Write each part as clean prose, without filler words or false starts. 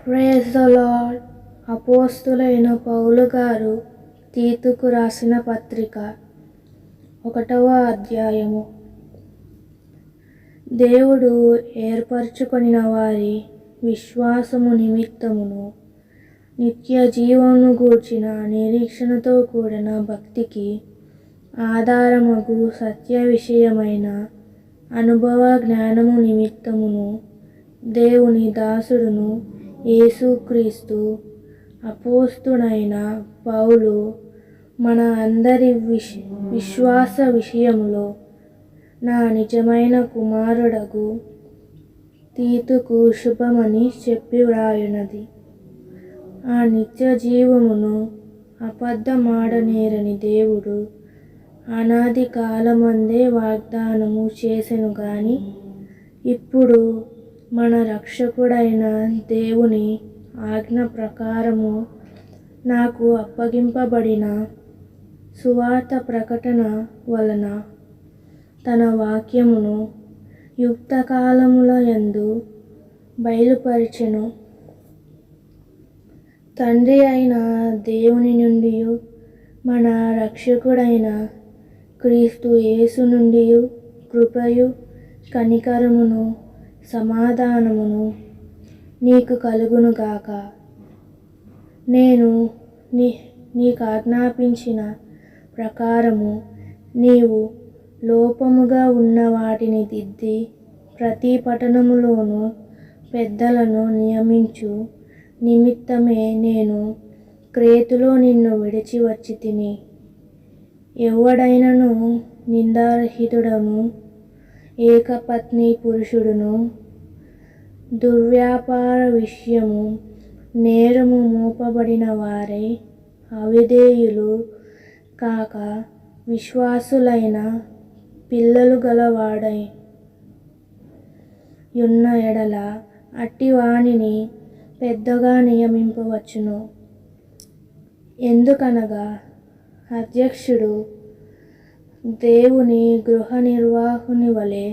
Praise the lord. అపోస్తులైన పౌలు గారు తీతుకు రాసిన పత్రిక 1వ అధ్యాయము. దేవుడు ఏర్పరచుకొనిన వారి విశ్వాసము నిమిత్తమును నిత్య జీవమును గూర్చిన నిరీక్షణతో కూడిన భక్తికి ఆధారమగు సత్య విషయమైన అనుభవ జ్ఞానము నిమిత్తమును దేవుని దాసుడును యేసుక్రీస్తు అపోస్తుడైన పౌలు మన అందరి విశ్వాస విషయములో నా నిజమైన కుమారుడగు తీతుకు శుభమని చెప్పి వ్రాయున్నది. ఆ నిత్య జీవమును అబద్ధమాడనేరని దేవుడు అనాది కాలమందే వాగ్దానము చేసెను గాని ఇప్పుడు మన రక్షకుడైన దేవుని ఆజ్ఞ ప్రకారము నాకు అప్పగింపబడిన సువార్త ప్రకటన వలన తన వాక్యమును యుక్త కాలముల యందు బయలుపరిచెను. తండ్రి అయిన దేవుని నుండి మన రక్షకుడైన క్రీస్తు యేసు నుండి కృపయు కనికరమును సమాధానమును నీకు కలుగును గాక. నేను నీకు ఆజ్ఞాపించిన ప్రకారము నీవు లోపముగా ఉన్న వాటిని దిద్ది ప్రతి పట్టణములోను పెద్దలను నియమించు నిమిత్తమే నేను క్రేతులో నిన్ను విడిచి వచ్చి తిని. ఎవడైనను నిందారహితుడను ఏకపత్ని పురుషుడును దుర్వ్యాపార విషయము నేరము మోపబడిన వారై అవిధేయులు కాక విశ్వాసులైన పిల్లలు గలవాడై యున్న ఎడల అట్టి వానిని పెద్దగా నియమింపవచ్చును. ఎందుకనగా అధ్యక్షుడు దేవుని గృహ నిర్వాహకుని వలె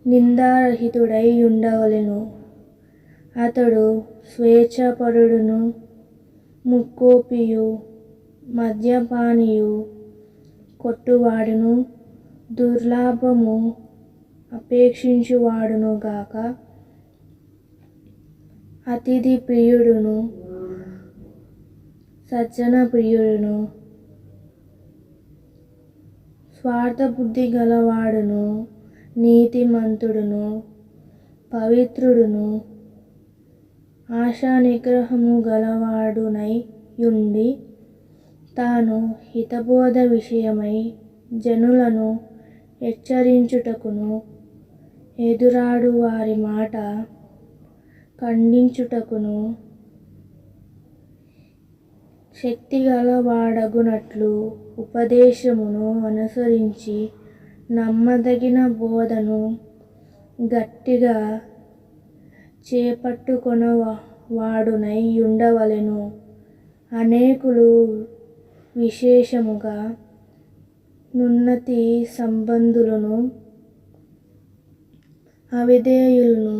నిందారహితుడై ఉండవలెను. అతడు స్వేచ్ఛాపరుడును ముక్కోపియు మద్యపానియు కొట్టువాడును దుర్లాభము అపేక్షించువాడును గాక. అతిథి ప్రియుడును సజ్జన ప్రియుడును స్వార్థబుద్ధి గలవాడును నీతిమంతుడును పవిత్రుడును ఆశా నిగ్రహము గలవాడునై యుండి తాను హితబోధ విషయమై జనులను హెచ్చరించుటకును ఎదురాడు వారి మాట ఖండించుటకును శక్తిగలవాడగునట్లు ఉపదేశమును అనుసరించి నమ్మదగిన బోధను గట్టిగా చేపట్టుకొన వాడునై ఉండవలెను. అనేకులు విశేషముగా నున్నతి సంబంధులను అవిధేయులను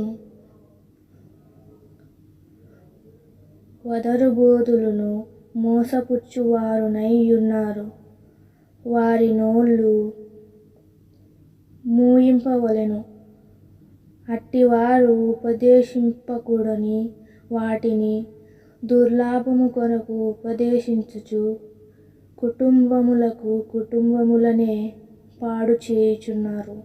వదరుబోధులను మోసపుచ్చువారునై యున్నారు. వారి నోళ్ళు మూయింపవలెను. అట్టివారు ఉపదేశింపకూడని వాటిని దుర్లాభము కొరకు ఉపదేశించుచు కుటుంబములనే పాడు చేయుచున్నారు.